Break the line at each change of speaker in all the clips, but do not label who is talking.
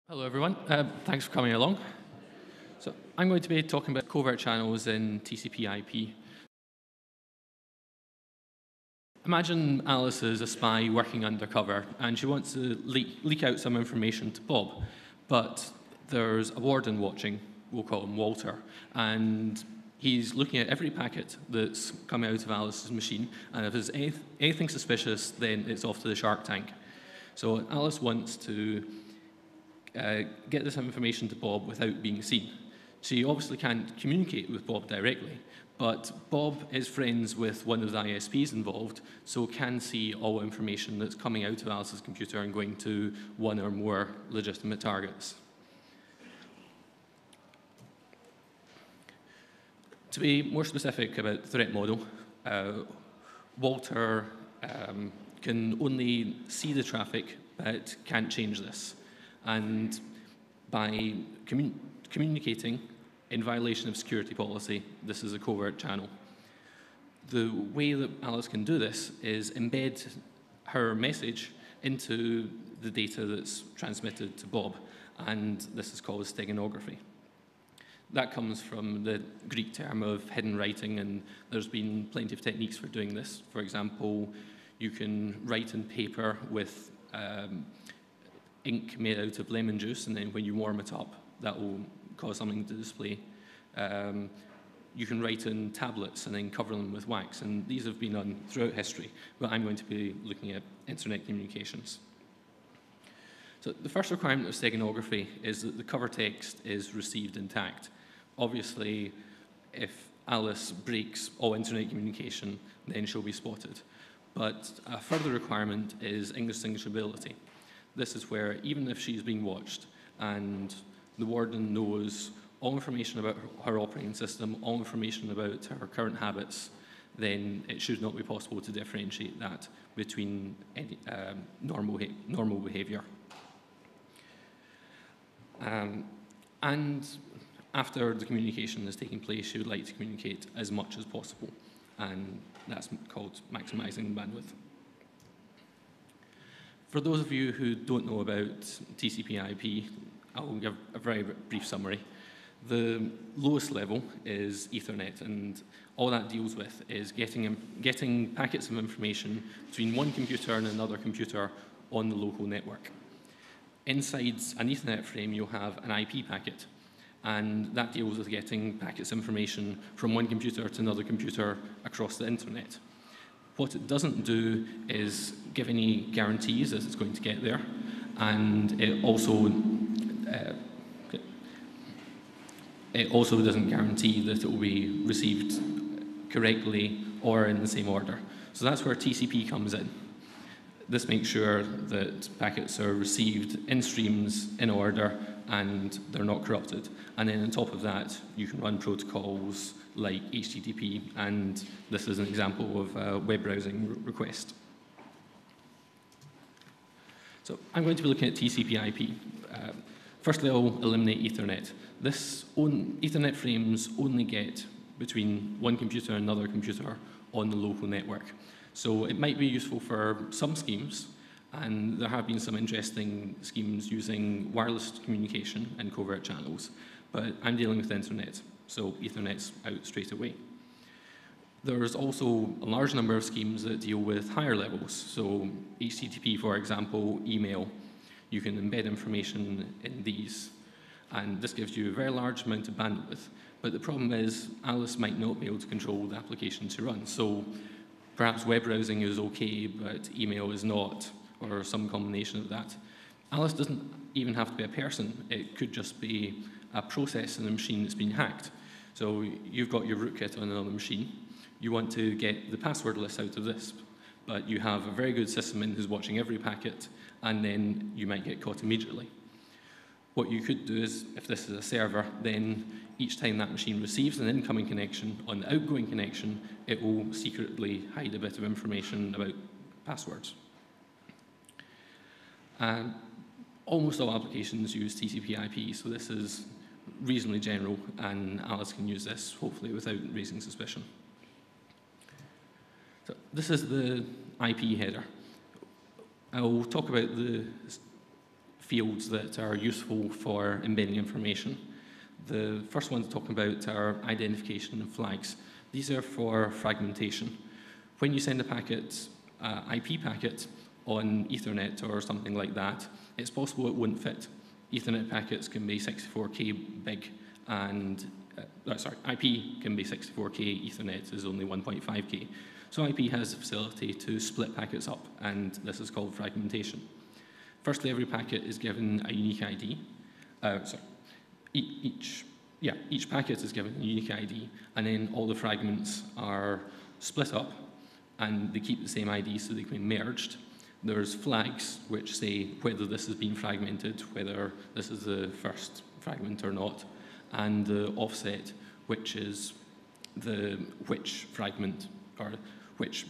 Hello, everyone. Thanks for coming along. So I'm going to be talking about covert channels in TCP/IP. Imagine Alice is a spy working undercover, and she wants to leak out some information to Bob. But there's a warden watching, we'll call him Walter, and he's looking at every packet that's coming out of Alice's machine, and if there's anything suspicious, then it's off to the shark tank. So Alice wants to get this information to Bob without being seen. She obviously can't communicate with Bob directly, but Bob is friends with one of the ISPs involved, so can see all information that's coming out of Alice's computer and going to one or more legitimate targets. To be more specific about the threat model, Walter can only see the traffic, but can't change this. And by communicating in violation of security policy, this is a covert channel. The way that Alice can do this is embed her message into the data that's transmitted to Bob, and this is called steganography. That comes from the Greek term of hidden writing, and there's been plenty of techniques for doing this. For example, you can write in paper with ink made out of lemon juice, and then when you warm it up, that will cause something to display. You can write in tablets and then cover them with wax, and these have been done throughout history, but I'm going to be looking at internet communications. So the first requirement of steganography is that the cover text is received intact. Obviously, if Alice breaks all internet communication, then she'll be spotted. But a further requirement is indistinguishability. This is where even if she's being watched and the warden knows all information about her operating system, all information about her current habits, then it should not be possible to differentiate that between any, normal behavior. And after the communication is taking place, she would like to communicate as much as possible, and that's called maximizing bandwidth. For those of you who don't know about TCP/IP, I'll give a very brief summary. The lowest level is Ethernet, and all that deals with is getting packets of information between one computer and another computer on the local network. Inside an Ethernet frame, you'll have an IP packet, and that deals with getting packets of information from one computer to another computer across the internet. What it doesn't do is give any guarantees that it's going to get there, and it also doesn't guarantee that it will be received correctly or in the same order. So that's where TCP comes in. This makes sure that packets are received in streams in order and they're not corrupted. And then on top of that, you can run protocols like HTTP, and this is an example of a web browsing request. So I'm going to be looking at TCP/IP. Firstly, I'll eliminate Ethernet. Ethernet frames only get between one computer and another computer on the local network. So it might be useful for some schemes, and there have been some interesting schemes using wireless communication and covert channels, but I'm dealing with the internet, so Ethernet's out straight away. There's also a large number of schemes that deal with higher levels, so HTTP, for example, email. You can embed information in these, and this gives you a very large amount of bandwidth, but the problem is Alice might not be able to control the application to run, so perhaps web browsing is okay, but email is not, or some combination of that. Alice doesn't even have to be a person. It could just be a process in a machine that's been hacked. So you've got your rootkit on another machine. You want to get the password list out of this, but you have a very good sysadmin who's watching every packet, and then you might get caught immediately. What you could do is, if this is a server, then each time that machine receives an incoming connection, on the outgoing connection, it will secretly hide a bit of information about passwords. Almost all applications use TCP/IP, so this is reasonably general, and Alice can use this, hopefully, without raising suspicion. So this is the IP header. I'll talk about the fields that are useful for embedding information. The first one to talk about are identification and flags. These are for fragmentation. When you send a packet, IP packet, on Ethernet or something like that, it's possible it wouldn't fit. Ethernet packets can be 64K big, and IP can be 64K, Ethernet is only 1.5K. So IP has the facility to split packets up, and this is called fragmentation. Firstly, every packet is given a unique ID. Each packet is given a unique ID, and then all the fragments are split up, and they keep the same ID so they can be merged. There's flags which say whether this has been fragmented, whether this is the first fragment or not, and the offset, which is which fragment or which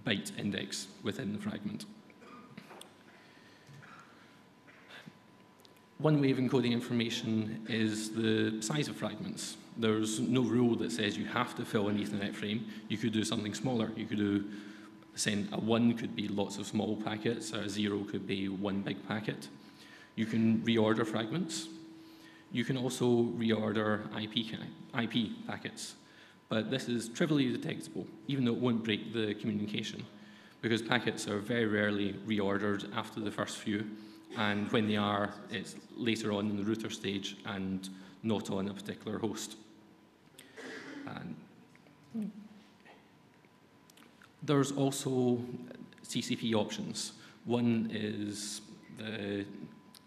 byte index within the fragment. One way of encoding information is the size of fragments. There's no rule that says you have to fill an Ethernet frame. You could do something smaller. You could send a 1 could be lots of small packets, a 0 could be one big packet. You can reorder fragments. You can also reorder IP packets. But this is trivially detectable, even though it won't break the communication, because packets are very rarely reordered after the first few, and when they are, it's later on in the router stage and not on a particular host. And there's also TCP options. One is the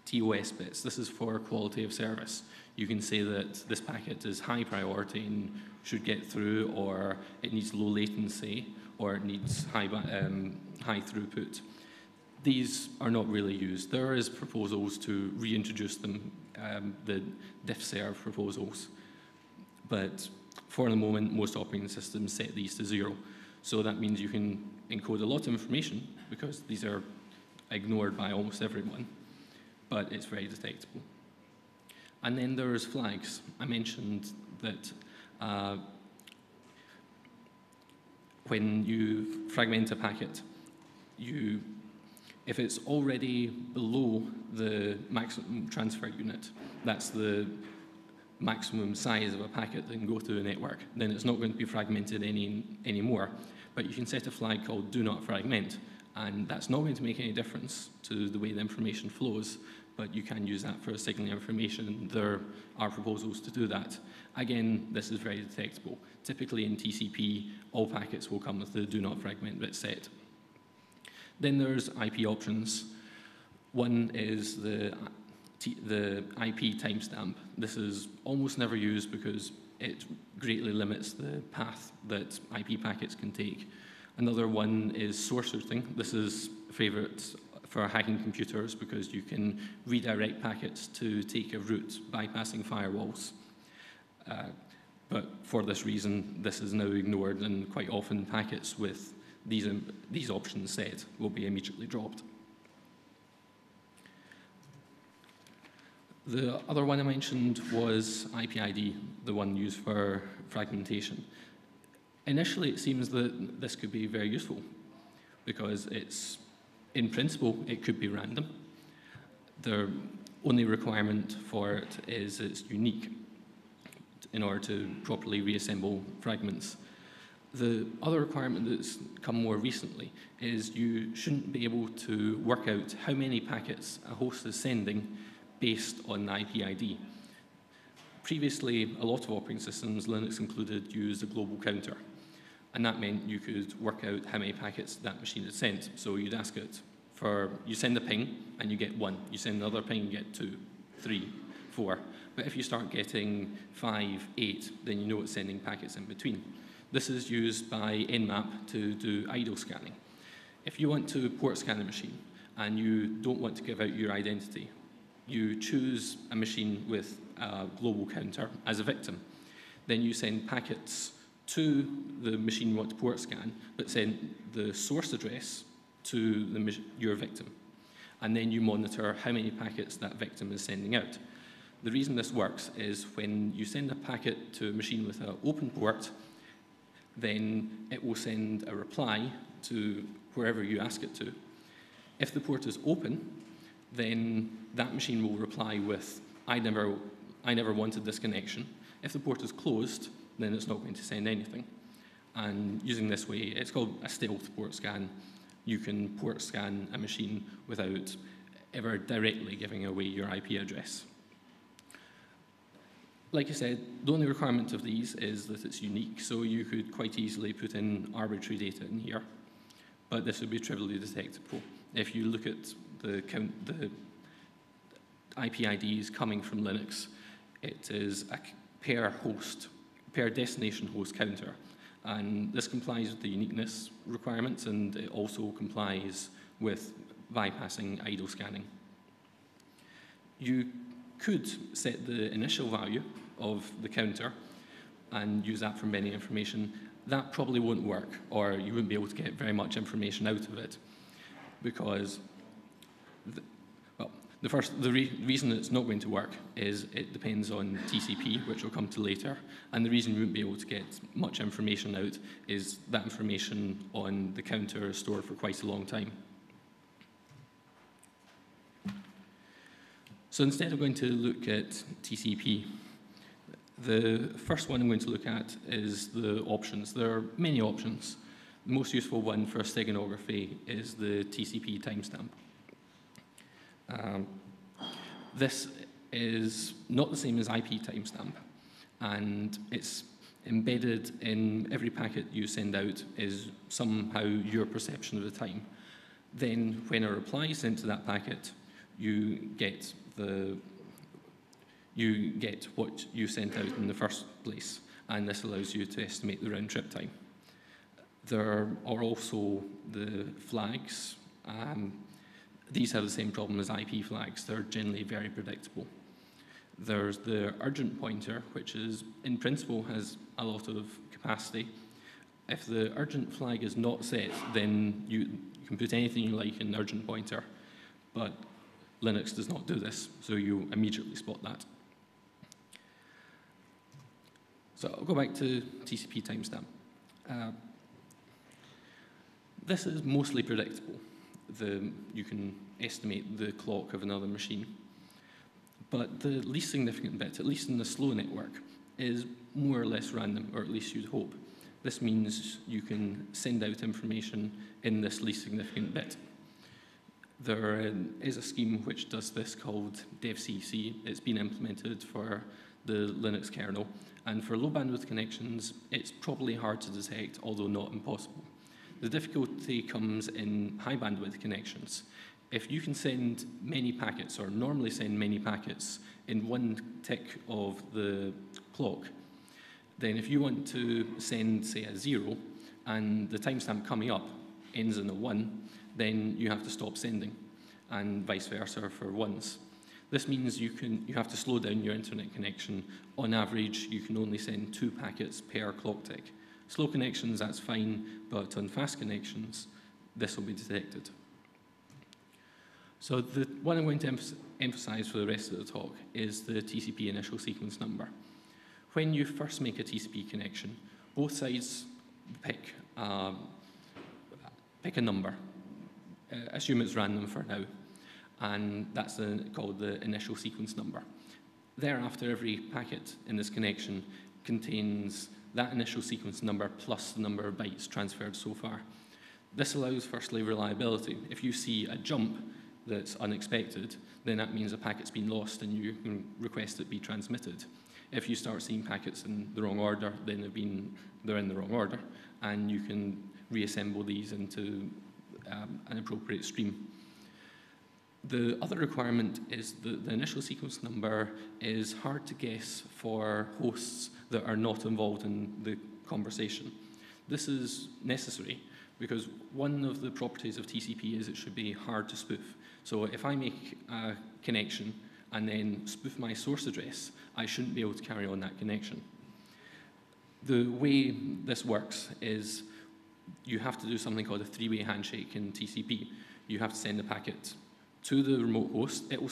TOS bits. This is for quality of service. You can say that this packet is high priority and should get through, or it needs low latency, or it needs high throughput. These are not really used. There is proposals to reintroduce them, the diffserv proposals, but for the moment, most operating systems set these to 0. So that means you can encode a lot of information, because these are ignored by almost everyone, but it's very detectable. And then there's flags. I mentioned that when you fragment a packet, if it's already below the maximum transfer unit, that's the maximum size of a packet that can go through the network, then it's not going to be fragmented anymore. But you can set a flag called do not fragment, and that's not going to make any difference to the way the information flows, but you can use that for signaling information. There are proposals to do that. Again, this is very detectable. Typically in TCP, all packets will come with the do not fragment bit set. Then there's IP options. One is the IP timestamp. This is almost never used because it greatly limits the path that IP packets can take. Another one is source routing. This is a favorite for hacking computers because you can redirect packets to take a route bypassing firewalls. But for this reason, this is now ignored, and quite often packets with these options set will be immediately dropped. The other one I mentioned was IPID, the one used for fragmentation. Initially, it seems that this could be very useful because in principle, it could be random. The only requirement for it is it's unique in order to properly reassemble fragments. The other requirement that's come more recently is you shouldn't be able to work out how many packets a host is sending based on the IPID. Previously, a lot of operating systems, Linux included, used a global counter. And that meant you could work out how many packets that machine had sent. So you'd ask it you send a ping and you get 1. You send another ping, you get 2, 3, 4. But if you start getting 5, 8, then you know it's sending packets in between. This is used by Nmap to do idle scanning. If you want to port scan a machine and you don't want to give out your identity, you choose a machine with a global counter as a victim. Then you send packets to the machine you want to port scan, but send the source address to your victim. And then you monitor how many packets that victim is sending out. The reason this works is when you send a packet to a machine with an open port, then it will send a reply to wherever you ask it to. If the port is open, then that machine will reply with, I never wanted this connection. If the port is closed, then it's not going to send anything. And using this way, it's called a stealth port scan. You can port scan a machine without ever directly giving away your IP address. Like I said, the only requirement of these is that it's unique, so you could quite easily put in arbitrary data in here, but this would be trivially detectable. If you look at the IP IDs coming from Linux, it is a per destination host counter, and this complies with the uniqueness requirements, and it also complies with bypassing idle scanning. You could set the initial value of the counter and use that for many information. That probably won't work, or you wouldn't be able to get very much information out of it, because the reason it's not going to work is it depends on TCP, which we'll come to later, and the reason you wouldn't be able to get much information out is that information on the counter is stored for quite a long time. So instead of going to look at TCP, the first one I'm going to look at is the options. There are many options. The most useful one for steganography is the TCP timestamp. This is not the same as IP timestamp, and it's embedded in every packet you send out is somehow your perception of the time. Then when a reply is sent to that packet, you get what you sent out in the first place, and this allows you to estimate the round trip time. There are also the flags. These have the same problem as IP flags. They're generally very predictable. There's the urgent pointer, which is, in principle, has a lot of capacity. If the urgent flag is not set, then you can put anything you like in the urgent pointer, but Linux does not do this, so you immediately spot that. So I'll go back to TCP timestamp. This is mostly predictable. You can estimate the clock of another machine. But the least significant bit, at least in the slow network, is more or less random, or at least you'd hope. This means you can send out information in this least significant bit. There is a scheme which does this called devcc. It's been implemented for the Linux kernel, and for low bandwidth connections, it's probably hard to detect, although not impossible. The difficulty comes in high bandwidth connections. If you can send many packets, or normally send many packets, in one tick of the clock, then if you want to send, say, a 0, and the timestamp coming up ends in a 1, then you have to stop sending, and vice versa for 1s. This means you have to slow down your internet connection. On average, you can only send 2 packets per clock tick. Slow connections, that's fine, but on fast connections, this will be detected. So the one I'm going to emphasize for the rest of the talk is the TCP initial sequence number. When you first make a TCP connection, both sides pick a number. Assume it's random for now, and that's called the initial sequence number. Thereafter, every packet in this connection contains that initial sequence number plus the number of bytes transferred so far. This allows, firstly, reliability. If you see a jump that's unexpected, then that means a packet's been lost and you can request it be transmitted. If you start seeing packets in the wrong order, then they're in the wrong order, and you can reassemble these into an appropriate stream. The other requirement is that the initial sequence number is hard to guess for hosts that are not involved in the conversation. This is necessary because one of the properties of TCP is it should be hard to spoof. So if I make a connection and then spoof my source address, I shouldn't be able to carry on that connection. The way this works is you have to do something called a three-way handshake in TCP. You have to send the packet to the remote host. It will